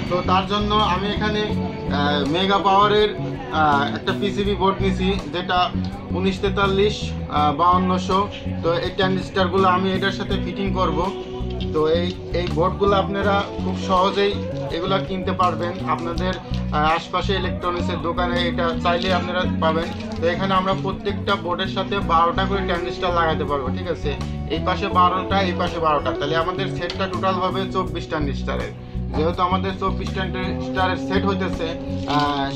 তো তার জন্য আমি এখানে মেগা পাওয়ারের একটা পিসিবি বোর্ড নিছি, যেটা 1943 5200। তো এই ট্রানজিস্টারগুলো আমি এটার সাথে ফিটিং করব। তো এই বোর্ডগুলো আপনারা খুব সহজেই এগুলো কিনতে পারবেন আপনাদের আশপাশে ইলেকট্রনিক্সের দোকানে, এটা চাইলে আপনারা পাবেন। তো এখানে আমরা প্রত্যেকটা বোর্ডের সাথে 12টা করে ট্রানজিস্টার লাগাতে পারবো, ঠিক আছে? এই পাশে 12টা, এই পাশে 12টা, তাহলে আমাদের সেটটা টোটাল হবে 24 ট্রানজিস্টারের। যেহেতু আমাদের 24 ট্রানজিস্টারের সেট হইতেছে,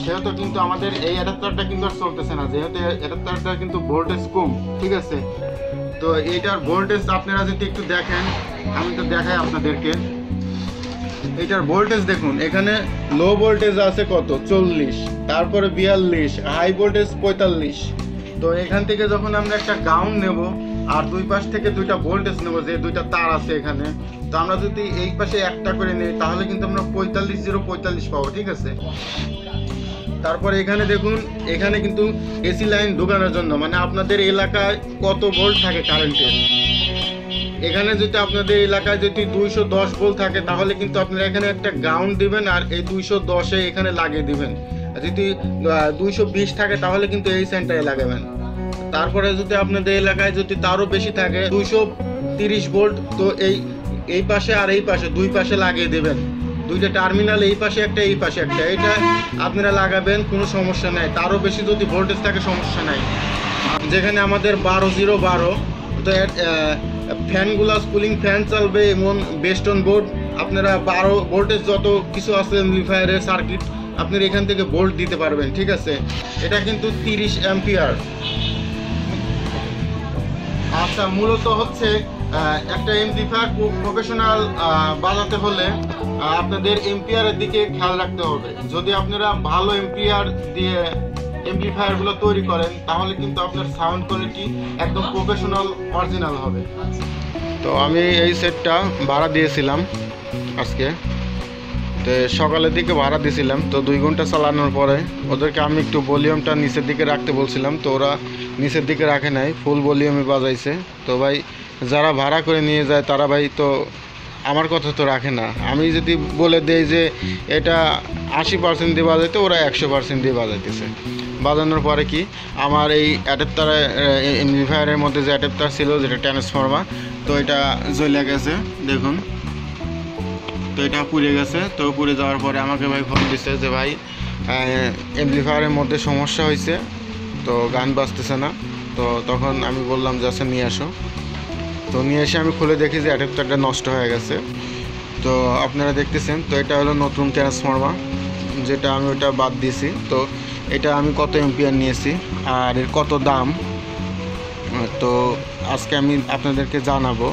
সেহেতু কিন্তু আমাদের এই অ্যাডাপ্টারটা কিন্তু আর চলতেছে না, যেহেতু অ্যাডাপ্টারটা কিন্তু ভোল্টেজ কম, ঠিক আছে? তো এইটার ভোল্টেজ আপনারা যদি একটু দেখেন, আমি তো দেখাই আপনাদেরকে। এটার ভোল্টেজ দেখুন, এখানে লো ভোল্টেজ আছে কত 40, তারপরে 42, হাই ভোল্টেজ 45। তো এখান থেকে যখন আমরা একটা গ্রাউন্ড নেব আর দুই পাশ থেকে দুইটা ভোল্টেজ নেব, যে দুইটা তার আছে এখানে, তো আমরা যদি এই পাশে একটা করে নিই তাহলে কিন্তু আমরা 45 পাবো, ঠিক আছে? তারপরে এখানে দেখুন, এখানে কিন্তু এসি লাইন ঢোকানোর জন্য, মানে আপনাদের এলাকায় কত ভোল্ট থাকে কারেন্টের, এখানে যদি আপনাদের এলাকায় যদি 210 ভোল্ট থাকে তাহলে কিন্তু আপনারা এখানে একটা গ্রাউন্ড দিবেন আর এই 210-এ এখানে লাগিয়ে দিবেন। যদি 220 থাকে তাহলে কিন্তু এই সেন্টারে লাগাবেন। তারপরে যদি আপনাদের এলাকায় যদি তারও বেশি থাকে 230 ভোল্ট, তো এই পাশে আর এই পাশে দুই পাশে লাগিয়ে দেবেন। দুইটা টার্মিনাল, এই পাশে একটা, এই পাশে একটা, এটা আপনারা লাগাবেন, কোনো সমস্যা নাই। তারও বেশি যদি ভোল্টেজ থাকে সমস্যা নাই। যেখানে আমাদের 12 তো ফ্যানগুলা কুলিং ফ্যান চলবে এবং বেস্টন বোর্ড, আপনারা 12 ভোল্টেজ যত কিছু আছে অ্যাম্পলিফায়ারের সার্কিট আপনারা এখান থেকে ভোল্ট দিতে পারবেন, ঠিক আছে? এটা কিন্তু 30 অ্যাম্পিয়ার। আচ্ছা, মূলত হচ্ছে একটা অ্যাম্পলিফায়ার প্রফেশনাল বাজাতে হলে আপনাদের এম্পিয়ারের দিকে খেয়াল রাখতে হবে। যদি আপনারা ভালো এম্পিয়ার দিয়ে অ্যাম্পলিফায়ারগুলো তৈরি করেন তাহলে কিন্তু আপনার সাউন্ড কোয়ালিটি একদম প্রফেশনাল অরিজিনাল হবে। তো আমি এই সেটটা ভাড়া দিয়েছিলাম আজকে, তো সকালের দিকে ভাড়া দিয়েছিলাম। তো 2 ঘন্টা চালানোর পরে ওদেরকে আমি একটু ভলিউমটা নিচের দিকে রাখতে বলছিলাম, তো ওরা নিচের দিকে রাখে নাই, ফুল ভলিউমে বাজাইছে। তো ভাই যারা ভাড়া করে নিয়ে যায় তারা ভাই তো আমার কথা তো রাখে না। আমি যদি বলে দেই যে এটা 80% দিয়ে বাজাইতে, ওরা 100% দিয়ে বাজাইতেছে। বাজানোর পরে কি আমার এই অ্যাডাপ্টারের অ্যাম্পলিফায়ারের মধ্যে যে অ্যাডাপ্টার ছিল, যেটা ট্রান্সফর্মার, তো এটা জ্বলে গেছে দেখুন। তো এটা পুড়ে গেছে। তো পুড়ে যাওয়ার পরে আমাকে ভাই ফোন দিচ্ছে যে ভাই অ্যাম্পলিফায়ারের মধ্যে সমস্যা হয়েছে, তো গান বাজতেছে না। তো তখন আমি বললাম যে আচ্ছা নিয়ে আসো। তো নিয়ে এসে আমি খুলে দেখি যে অ্যাডাপ্টারটা নষ্ট হয়ে গেছে। তো আপনারা দেখতেছেন, তো এটা হলো নতুন ট্রান্সফর্মার, যেটা আমি ওটা বাদ দিয়েছি। তো এটা আমি কত এম্পিয়ার নিয়েছি আর এর কত দাম, তো আজকে আমি আপনাদেরকে জানাবো।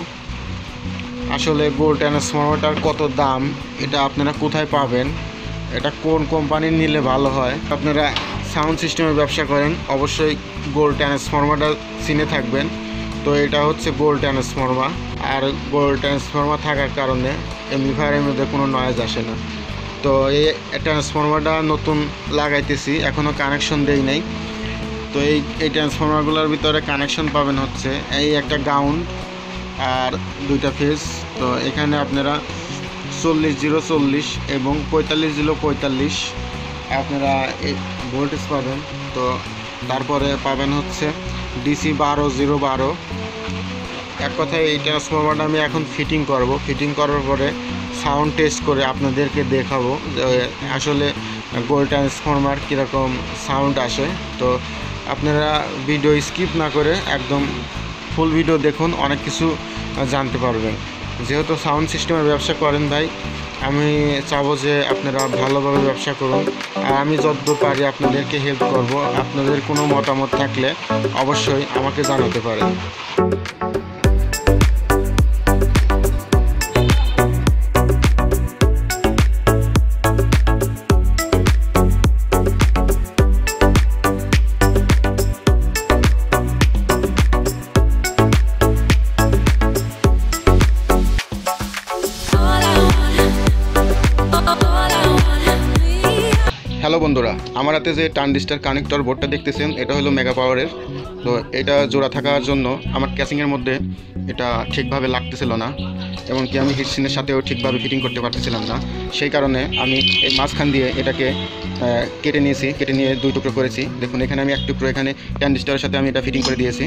আসলে গোল্ড ট্রান্সফর্মারটার কত দাম, এটা আপনারা কোথায় পাবেন, এটা কোন কোম্পানির নিলে ভালো হয়। আপনারা সাউন্ড সিস্টেমের ব্যবসা করেন অবশ্যই গোল্ড ট্রান্সফর্মারটা চিনে থাকবেন। তো এটা হচ্ছে গোল্ড ট্রান্সফর্মার, আর গোল্ড ট্রান্সফর্মার থাকার কারণে অ্যাম্পলিফায়ারের মধ্যে কোনো নয়েজ আসে না। তো এই ট্রান্সফর্মারটা নতুন লাগাইতেছি, এখনও কানেকশন দেই নাই। তো এই ট্রান্সফর্মারগুলোর ভিতরে কানেকশন পাবেন হচ্ছে এই একটা গ্রাউন্ড আর 2টা ফেজ। তো এখানে আপনারা 40-0-40 এবং 45-0-45 আপনারা এই ভোল্টেজ পাবেন। তো তারপরে পাবেন হচ্ছে ডিসি 12-0-12। এক কথায় এই ট্রান্সফর্মারটা আমি এখন ফিটিং করব। ফিটিং করার পরে সাউন্ড টেস্ট করে আপনাদেরকে দেখাবো যে আসলে গোল্ড ট্রান্সফর্মার কীরকম সাউন্ড আসে। তো আপনারা ভিডিও স্কিপ না করে একদম ফুল ভিডিও দেখুন, অনেক কিছু জানতে পারবেন। যেহেতু সাউন্ড সিস্টেমের ব্যবসা করেন ভাই, আমি চাবো যে আপনারা ভালোভাবে ব্যবসা করুন, আর আমি যতদূর পারি আপনাদেরকে হেল্প করব। আপনাদের কোনো মতামত থাকলে অবশ্যই আমাকে জানাতে পারেন। হ্যালো বন্ধুরা, আমার হাতে যে ট্রানজিস্টর কানেক্টর বোর্ডটা দেখতেছেন এটা হলো মেগা পাওয়ারের। তো এটা জোড়া থাকার জন্য আমার ক্যাসিংয়ের মধ্যে এটা ঠিকভাবে লাগতেছিল না, এমনকি আমি হিটসিনের সাথেও ঠিকভাবে ফিটিং করতে পারতেছিলাম না। সেই কারণে আমি এই মাঝখান দিয়ে এটাকে কেটে নিয়েছি, কেটে নিয়ে দুই টুকরো করেছি। দেখুন এখানে আমি এক টুকরো এখানে ট্রানজিস্টরের সাথে আমি এটা ফিটিং করে দিয়েছি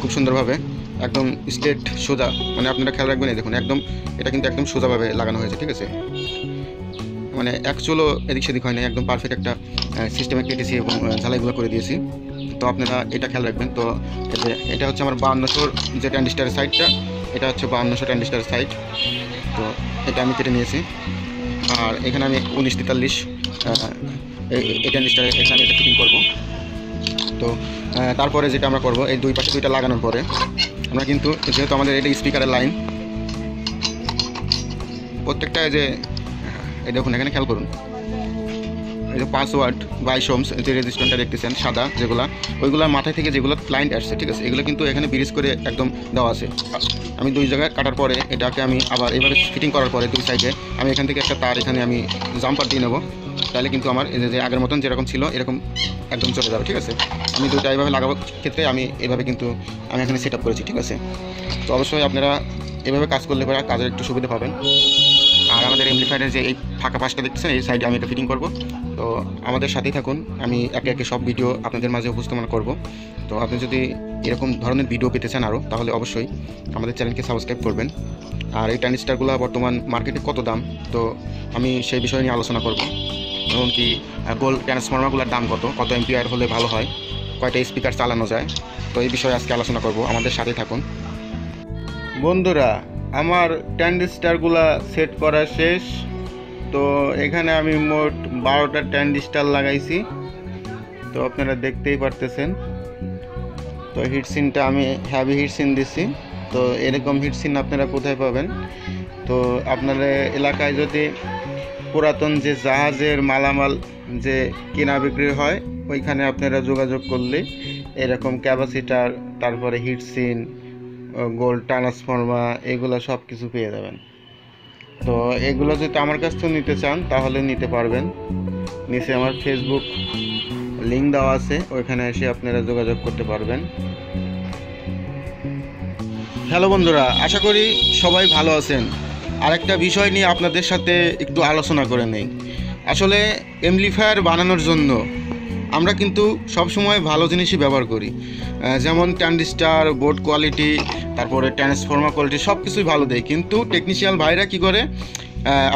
খুব সুন্দরভাবে, একদম স্ট্রেট সোজা। মানে আপনারা খেয়াল রাখবেন, দেখুন একদম এটা কিন্তু একদম সোজাভাবে লাগানো হয়েছে, ঠিক আছে? মানে অ্যাকচুয়ালও এদিক সেদিক হয় না, একদম পারফেক্ট একটা সিস্টেমে কেটেছি এবং ঝালাইগুলো করে দিয়েছি। তো আপনারা এটা খেয়াল রাখবেন। তো এটা হচ্ছে আমার 5200 যে ট্রানজিস্টারের সাইডটা, এটা হচ্ছে 5200 ট্রানজিস্টারের সাইড। তো এটা আমি কেটে নিয়েছি। আর এখানে আমি 1943 এই ট্রানজিস্টারে এখানে আমি এটা ফিটিং করবো। তো তারপরে যেটা আমরা করব, এই দুই পাশে দুইটা লাগানোর পরে আমরা কিন্তু, যেহেতু আমাদের এটা স্পিকারের লাইন, প্রত্যেকটা যে এই দেখুন এখানে খেয়াল করুন, এই যে 5 ওয়াট 22 ওহমস যে রেজিস্ট্যান্সটা দেখতেছেন সাদা, যেগুলো ওইগুলোর মাথায় থেকে যেগুলো ক্লায়েন্ট আসছে, ঠিক আছে? এগুলো কিন্তু এখানে ব্রিজ করে একদম দেওয়া আছে। আমি দুই জায়গায় কাটার পরে এটাকে আমি আবার এভাবে ফিটিং করার পরে দুই সাইডে আমি এখান থেকে একটা তার এখানে আমি জাম্পার দিয়ে নেবো। তাহলে কিন্তু আমার যে আগের মতন যেরকম ছিল এরকম একদম চলে যাবে, ঠিক আছে? আমি দুইটা এইভাবে লাগাবার ক্ষেত্রে আমি এভাবে কিন্তু আমি এখানে সেট আপ করেছি, ঠিক আছে? তো অবশ্যই আপনারা এভাবে কাজ করলে পরে কাজের একটু সুবিধা পাবেন। আর আমাদের এমপ্লিফায়ারের যে এই ফাঁকা পাশটা দেখতেছেন, এই সাইডে আমি এটা ফিটিং করব। তো আমাদের সাথেই থাকুন, আমি একে একে সব ভিডিও আপনাদের মাঝে উপস্থাপন করব। তো আপনি যদি এরকম ধরনের ভিডিও পেতে চান আরও, তাহলে অবশ্যই আমাদের চ্যানেলকে সাবস্ক্রাইব করবেন। আর এই ট্রানজিস্টারগুলো বর্তমান মার্কেটে কত দাম, তো আমি সেই বিষয় নিয়ে আলোচনা করব। এমনকি গোল ট্রান্সফর্মারগুলোর দাম কত, কত এম্পিয়ার হলে ভালো হয়, কয়টা স্পিকার চালানো যায়, তো এই বিষয়ে আজকে আলোচনা করব। আমাদের সাথেই থাকুন বন্ধুরা। আমার ট্রানজিস্টারগুলো সেট করা শেষ। তো এখানে আমি মোট 12টা ট্রানজিস্টার লাগাইছি, তো আপনারা দেখতেই পারতেছেন। তো হিটসিনটা আমি হ্যাভি হিটসিন দিছি। তো এরকম হিটসিন আপনারা কোথায় পাবেন? তো আপনাদের এলাকায় যদি পুরাতন যে জাহাজের মালামাল যে কেনা বিক্রি হয়, ওইখানে আপনারা যোগাযোগ করলে এরকম ক্যাপাসিটার, তারপরে হিটসিন, গোল্ড ট্রান্সফর্মার, এগুলো সব কিছু পেয়ে যাবেন। তো এগুলো যদি আমার কাছ থেকে নিতে চান তাহলে নিতে পারবেন। নিচে আমার ফেসবুক লিঙ্ক দেওয়া আছে, ওইখানে এসে আপনারা যোগাযোগ করতে পারবেন। হ্যালো বন্ধুরা, আশা করি সবাই ভালো আছেন। আরেকটা বিষয় নিয়ে আপনাদের সাথে একটু আলোচনা করে নেই। আসলে অ্যামপ্লিফায়ার বানানোর জন্য আমরা কিন্তু সবসময় ভালো জিনিসই ব্যবহার করি, যেমন ট্রানজিস্টার, বোর্ড কোয়ালিটি, তারপরে ট্রান্সফর্মার কোয়ালিটি সব কিছুই ভালো দেয়। কিন্তু টেকনিশিয়ান ভাইরা কি করে,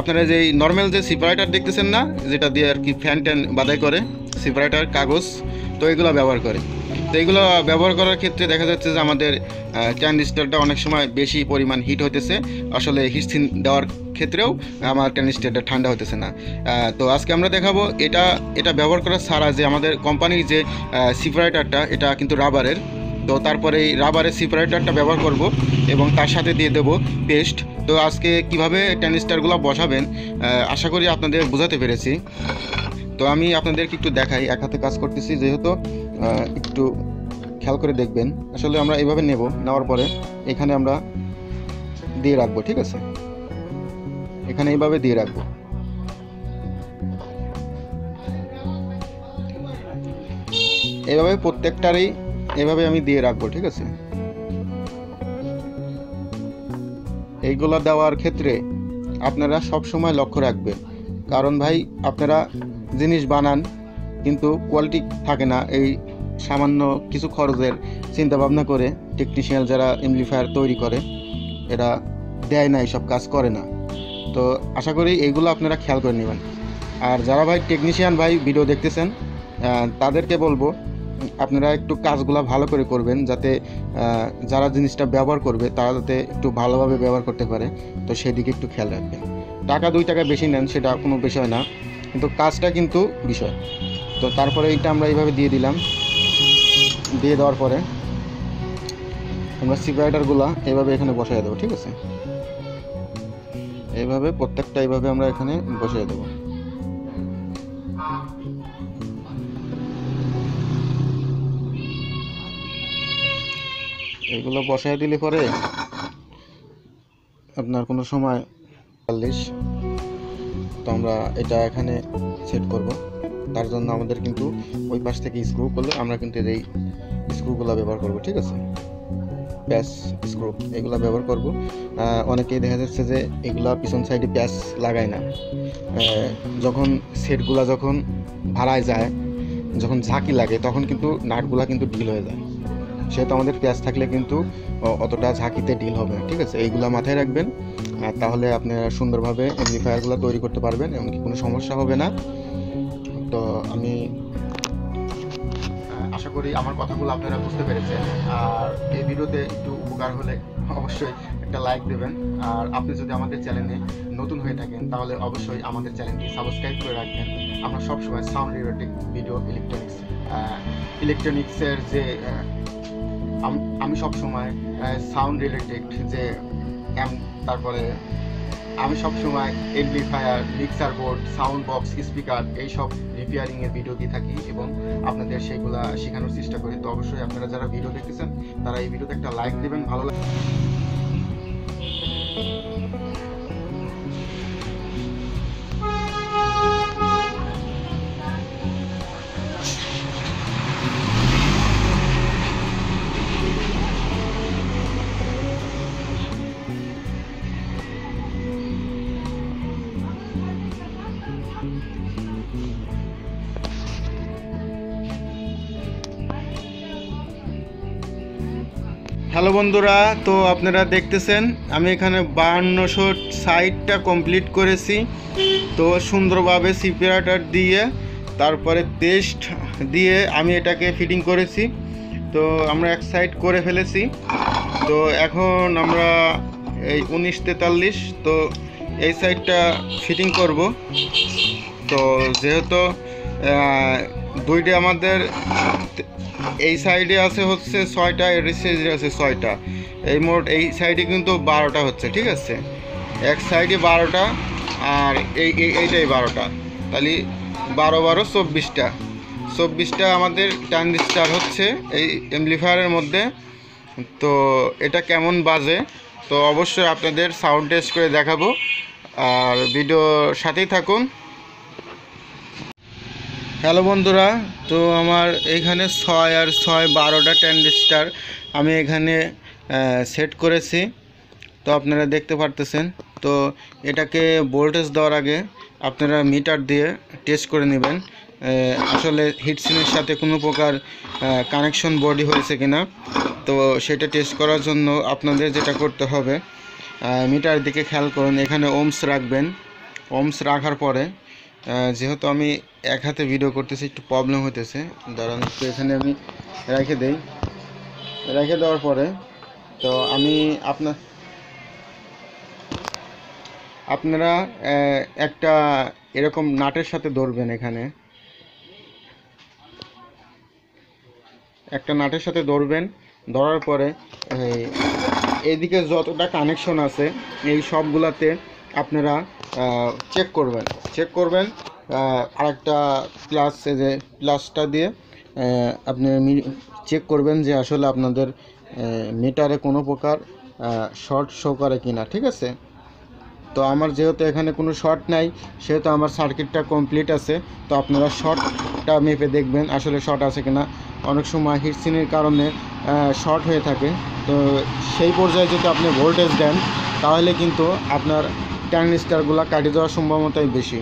আপনারা যে নর্মাল যে সেপারেটার দেখতেছেন না, যেটা দিয়ে আর কি ফ্যান ট্যান বাদাই করে, সেপারেটার কাগজ, তো এগুলো ব্যবহার করে। তো এগুলো ব্যবহার করার ক্ষেত্রে দেখা যাচ্ছে যে আমাদের ট্রানজিস্টারটা অনেক সময় বেশি পরিমাণ হিট হইতেছে। আসলে হিটসিন দেওয়ার ক্ষেত্রেও আমার ট্রানজিস্টারটা ঠান্ডা হতেছে না। তো আজকে আমরা দেখাবো এটা ব্যবহার করা ছাড়া যে আমাদের কোম্পানির যে সেপারেটারটা, এটা কিন্তু রাবারের। তো তারপরে এই রাবারের সেপারেটারটা ব্যবহার করব এবং তার সাথে দিয়ে দেব পেস্ট। তো আজকে কিভাবে ট্রানজিস্টারগুলো বসাবেন আশা করি আপনাদের বোঝাতে পেরেছি। তো আমি আপনাদেরকে একটু দেখাই, এক হাতে কাজ করতেছি যেহেতু, একটু খেয়াল করে দেখবেন। আসলে আমরা এইভাবে নেওয়ার পরে এখানে আমরা দিয়ে রাখবো, ঠিক আছে? এখানে এইভাবে দিয়ে রাখবো। এইভাবে প্রত্যেকটারই এভাবে আমি দিয়ে রাখবো, ঠিক আছে? এইগুলো দেওয়ার ক্ষেত্রে আপনারা সব সময় লক্ষ্য রাখবেন, কারণ ভাই আপনারা জিনিস বানান কিন্তু কোয়ালিটি থাকে না। এই সামান্য কিছু খরচের চিন্তা ভাবনা করে টেকনিশিয়ান যারা অ্যামপ্লিফায়ার তৈরি করে এরা দেয় না, এইসব কাজ করে না। তো আশা করি এইগুলো আপনারা খেয়াল করে নেবেন। আর যারা ভাই টেকনিশিয়ান ভাই ভিডিও দেখতেছেন, তাদেরকে বলবো আপনারা একটু কাজগুলো ভালো করে করবেন, যাতে যারা জিনিসটা ব্যবহার করবে তারা যাতে একটু ভালোভাবে ব্যবহার করতে পারে। তো সেদিকে একটু খেয়াল রাখবেন। টাকা 2 টাকা বেশি নেন সেটা কোনো বিষয় না, কিন্তু কাজটা কিন্তু বিষয়। তো তারপরে এইটা আমরা এইভাবে দিয়ে দিলাম। দিয়ে দেওয়ার পরে আমরা সেপারেটারগুলো এইভাবে এখানে বসাই দেবো, ঠিক আছে? এইভাবে প্রত্যেকটা এইভাবে আমরা এখানে বসাই দেবো। এগুলো বসাই দিলে পরে আপনার কোনো সময় 40 তো আমরা এটা এখানে সেট করব। তার জন্য আমাদের কিন্তু ওই পাশ থেকে স্ক্রু করলে আমরা কিন্তু এই স্ক্রুগুলো ব্যবহার করব, ঠিক আছে, প্যাচ স্ক্রু এগুলো ব্যবহার করব। অনেকেই দেখা যাচ্ছে যে এগুলা পিছন সাইডে প্যাচ লাগায় না, যখন সেটগুলা যখন ভাড়ায় যায়, যখন ঝাঁকি লাগে তখন কিন্তু নাটগুলা কিন্তু ঢিল হয়ে যায়। সেহেতু আমাদের প্যাচ থাকলে কিন্তু অতটা ঝাঁকিতে ডিল হবে, ঠিক আছে। এইগুলা মাথায় রাখবেন, তাহলে আপনারা সুন্দরভাবে অ্যাম্পলিফায়ারগুলো তৈরি করতে পারবেন, এমনকি কোনো সমস্যা হবে না। তো আমি আশা করি আমার কথাগুলো আপনারা বুঝতে পেরেছেন। আর এই ভিডিওতে একটু উপকার হলে অবশ্যই একটা লাইক দেবেন। আর আপনি যদি আমাদের চ্যানেলে নতুন হয়ে থাকেন তাহলে অবশ্যই আমাদের চ্যানেলটি সাবস্ক্রাইব করে রাখবেন। আমরা সবসময় সাউন্ড রিলেটেড ভিডিও, ইলেকট্রনিক্সের যে আমি সবসময় সাউন্ড রিলেটেড যে তারপরে আমি সবসময় amplifier, mixer board, sound box, speaker এইসব রিপেয়ারিংয়ের ভিডিও দিয়ে থাকি এবং আপনাদের সেইগুলা শেখানোর চেষ্টা করি। তো অবশ্যই আপনারা যারা ভিডিও দেখতেছেন তারা এই ভিডিওতে একটা লাইক দেবেন, ভালো লাগে। হ্যালো বন্ধুরা, তো আপনারা দেখতেছেন আমি এখানে 5200 সাইডটা কমপ্লিট করেছি। তো সুন্দরভাবে সিপারেটর দিয়ে তারপরে পেস্ট দিয়ে আমি এটাকে ফিটিং করেছি। তো আমরা এক সাইড করে ফেলেছি। তো এখন আমরা এই 1943 তো এই সাইডটা ফিটিং করব। তো যেহেতু দুইটা আমাদের এই সাইডে আছে হচ্ছে 6টা, এর সাইডে আছে 6টা, এই মোট এই সাইডে কিন্তু 12টা হচ্ছে, ঠিক আছে। এক সাইডে 12টা আর এইটাই 12টা, তাহলে 12 12 24টা আমাদের ট্রানজিস্টর হচ্ছে এই অ্যাম্পলিফায়ারের মধ্যে। তো এটা কেমন বাজে তো অবশ্যই আপনাদের সাউন্ড টেস্ট করে দেখাবো, আর ভিডিওর সাথেই থাকুন। হ্যালো বন্ধুরা, তো আমার এইখানে 6 আর 6 12টা ট্রানজিস্টর আমি এখানে সেট করেছি। তো আপনারা দেখতে পারতেছেন। তো এটাকে ভোল্টেজ দেওয়ার আগে আপনারা মিটার দিয়ে টেস্ট করে নেবেন আসলে হিটসিনের সাথে কোনো প্রকার কানেকশন বডি হয়েছে কিনা। তো সেটা টেস্ট করার জন্য আপনাদের যেটা করতে হবে, মিটার দিকে খেয়াল করুন, এখানে ওমস রাখবেন। ওমস রাখার পরে যেহেতু আমি এক হাতে ভিডিও করতেছি একটু প্রবলেম হতেছে, দাঁড়ান একটু এখানে আমি রেখে দেই। রেখে দেওয়ার পরে তো আমি আপনারা একটা এরকম নাটের সাথে ধরবেন, এখানে একটা নাটের সাথে ধরবেন। ধরার পরে এইদিকে যতটা কানেকশন আছে এই সবগুলাতে আপনারা চেক করবেন আরেকটা প্লাস, যে প্লাসটা দিয়ে আপনি চেক করবেন যে আসলে আপনাদের মিটারে কোনো প্রকার শর্ট শো করে কিনা, ঠিক আছে। তো আমার যেহেতু এখানে কোনো শর্ট নাই সেহেতু আমার সার্কিটটা কমপ্লিট আছে। তো আপনারা শর্টটা মেপে দেখবেন আসলে শর্ট আছে কিনা। অনেক সময় হিটসিনের কারণে শর্ট হয়ে থাকে। তো সেই পর্যায়ে যদি আপনি ভোল্টেজ দেন তাহলে কিন্তু আপনার ট্রানজিস্টরগুলো কাটিয়ে যাওয়ার সম্ভাবনাটাই বেশি।